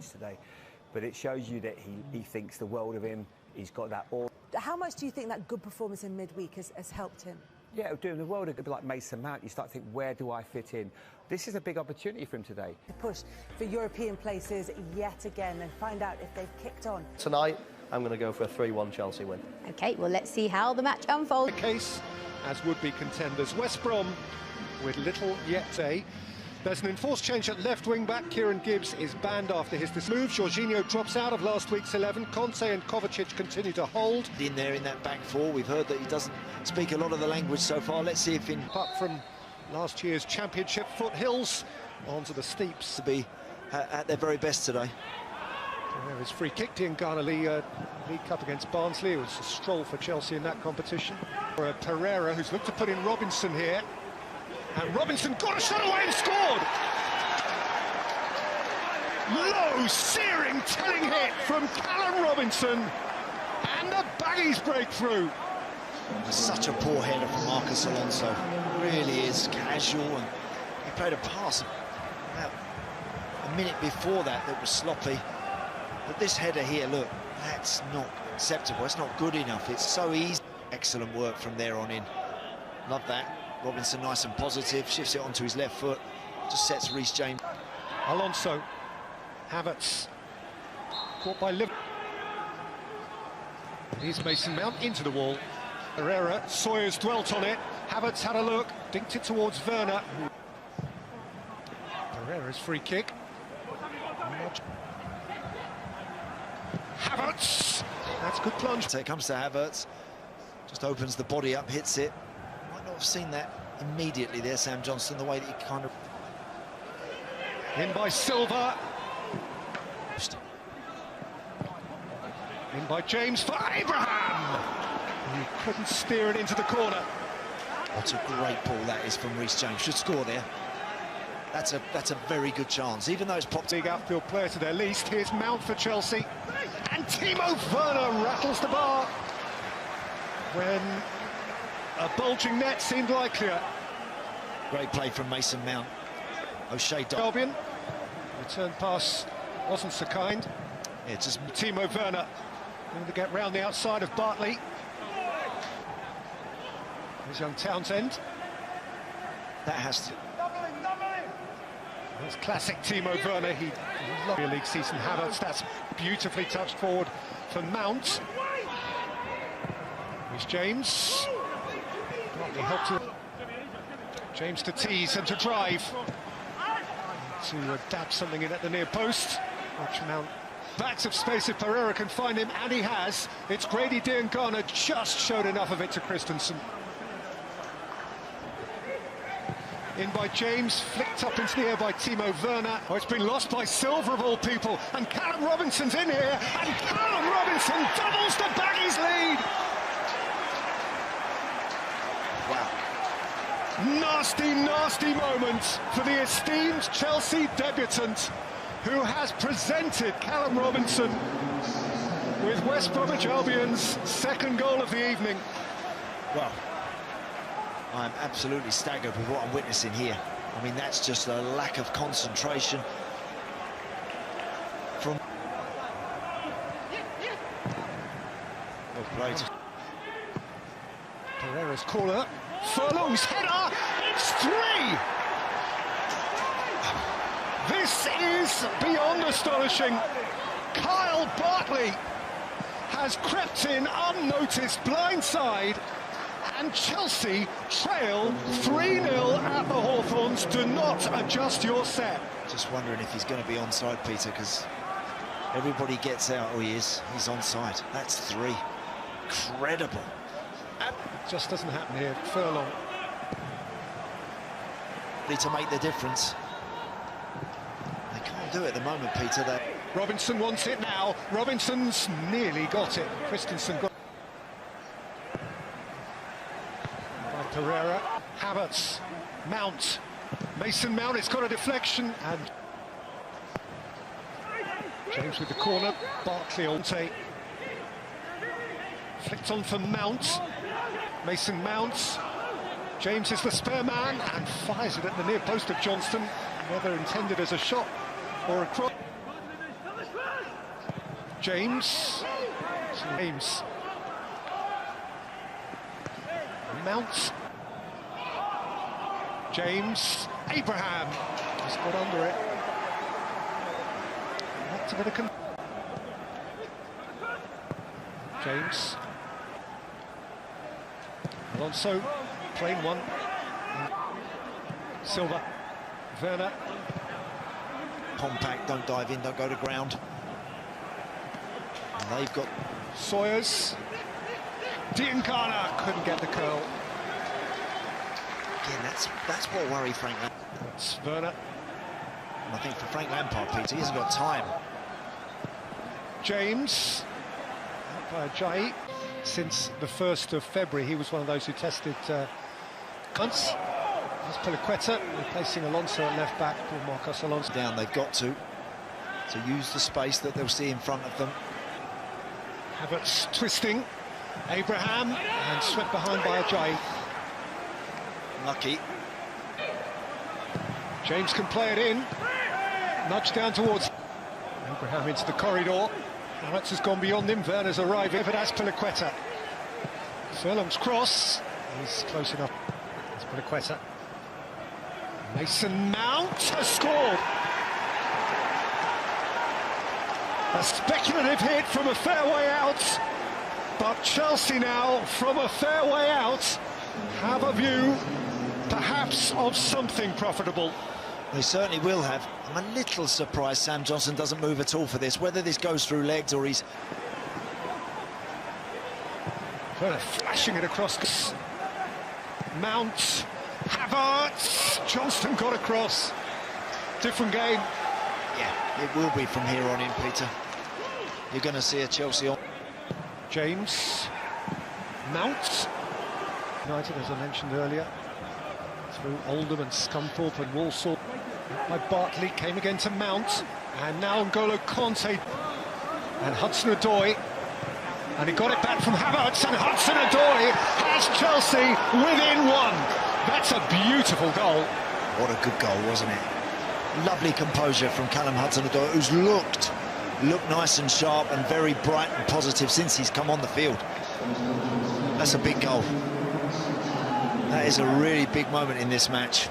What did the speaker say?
today, but it shows you that he thinks the world of him. He's got that aura. How much do you think that good performance in midweek has helped him? Yeah, it'll do him the world. It'll be like Mason Mount. You start to think, where do I fit in? This is a big opportunity for him today. To push for European places yet again and find out if they've kicked on. Tonight, I'm going to go for a 3-1 Chelsea win. OK, well, let's see how the match unfolds. The case as would-be contenders. West Brom with little yet say. There's an enforced change at left wing-back. Kieran Gibbs is banned after his move. Jorginho drops out of last week's 11. Conte and Kovacic continue to hold. In there in that back four, we've heard that he doesn't speak a lot of the language so far. Let's see if Up from last year's championship foothills onto the steeps. to be at their very best today. Pereira's free kick. Diangana League Cup against Barnsley. It was a stroll for Chelsea in that competition. For Pereira, who's looked to put in Robinson here. And Robinson got a shot away and scored! Low, searing, telling hit from Callum Robinson. And the baggies breakthrough. Such a poor header from Marcus Alonso. Really is casual, and he played a pass about a minute before that was sloppy. But this header here, look, that's not acceptable. It's not good enough. It's so easy. Excellent work from there on in. Love that. Robinson nice and positive, shifts it onto his left foot, just sets Reece James. Alonso, Havertz, caught by Liverpool. Here's Mason Mount into the wall. Pereira, Sawyer's dwelt on it. Havertz had a look, dinked it towards Werner. Pereira's free kick. Havertz! That's good plunge. So it comes to Havertz, just opens the body up, hits it. Might not have seen that immediately there, Sam Johnson, the way that he kind of... In by Silva. In by James for Abraham! He couldn't steer it into the corner. What a great ball that is from Reece James. Should score there. That's a very good chance, even though it's popped. Big outfield player to their least. Here's Mount for Chelsea. And Timo Werner rattles the bar when a bulging net seemed likelier. Great play from Mason Mount. O'Shea Albion. Return pass wasn't so kind. Yeah, just Timo Werner going to get round the outside of Bartley. Here's young Townsend. that has to. That's classic Timo Werner. He loved the league season. Havertz, that's beautifully touched forward for Mount. Here's James. Partly helped to James to tease and to drive. To dab something in at the near post. Watch Mount. Backs of space if Pereira can find him, and he has. It's Grady Diangana, just showed enough of it to Christensen. In by James, flicked up into the air by Timo Werner. Oh, it's been lost by Silva of all people, and Callum Robinson's in here, and Callum Robinson doubles the Baggies lead. Wow. Nasty, nasty moment for the esteemed Chelsea debutant, who has presented Callum Robinson with West Bromwich Albion's second goal of the evening. Well, I'm absolutely staggered with what I'm witnessing here. I mean, that's just a lack of concentration from... Well played. Pereira's corner, Furlong's header, it's 3! This is beyond astonishing. Kyle Bartley has crept in unnoticed blindside, and Chelsea trail 3-0 at the Hawthorns. Do not adjust your set. Just wondering if he's going to be onside, Peter, because everybody gets out. Oh, he is. He's onside. That's 3. Incredible. It just doesn't happen here. Furlong. Need to make the difference. They can't do it at the moment, Peter. Robinson wants it now. Robinson's nearly got it. Christensen got it. By Pereira. Havertz. Mount. Mason Mount. It's got a deflection. And James with the corner. Bartley on tape. Flicked on for Mount. Mason Mount. James is the spare man and fires it at the near post of Johnston, whether intended as a shot or a cross. James. James. Mount. James. Abraham. He's got under it. That's a bit of James. Alonso. Plain one. Silva. Werner. Compact, don't dive in, don't go to ground. And they've got Sawyers. Diancana couldn't get the curl. again. That's what worry Frank Lampard. It's Werner. And I think for Frank Lampard, Peter, he hasn't got time. James. Out by Ajayi. Since the 1st of February, he was one of those who tested cunts. There's Piliqueta replacing Alonso at left back for Marcos Alonso. Down, they've got to use the space that they'll see in front of them. Havertz twisting. Abraham, and swept behind by Ajayi. Lucky. James can play it in. Nudge down towards Abraham into the corridor. Havertz has gone beyond him. Werner's arriving, but that's Piliqueta. Furlong's cross. He's close enough. It's Piliqueta. Mason Mount has scored. A speculative hit from a fair way out. But Chelsea now, from a fair way out, have a view, perhaps, of something profitable. They certainly will have. I'm a little surprised Sam Johnson doesn't move at all for this, whether this goes through legs or he's... Werner flashing it across. Mount, Havertz, Johnston got across. Different game. Yeah, it will be from here on in, Peter. You're going to see a Chelsea on. James, Mount. United, as I mentioned earlier, through Oldham and Scunthorpe and Walsall. By Bartley, came again to Mount, and now N'Golo Kanté and Hudson-Odoi, and he got it back from Havertz, and Hudson-Odoi has Chelsea within one. That's a beautiful goal. What a good goal, wasn't it? Lovely composure from Callum Hudson-Odoi, who's looked nice and sharp and very bright and positive since he's come on the field. That's a big goal. That is a really big moment in this match.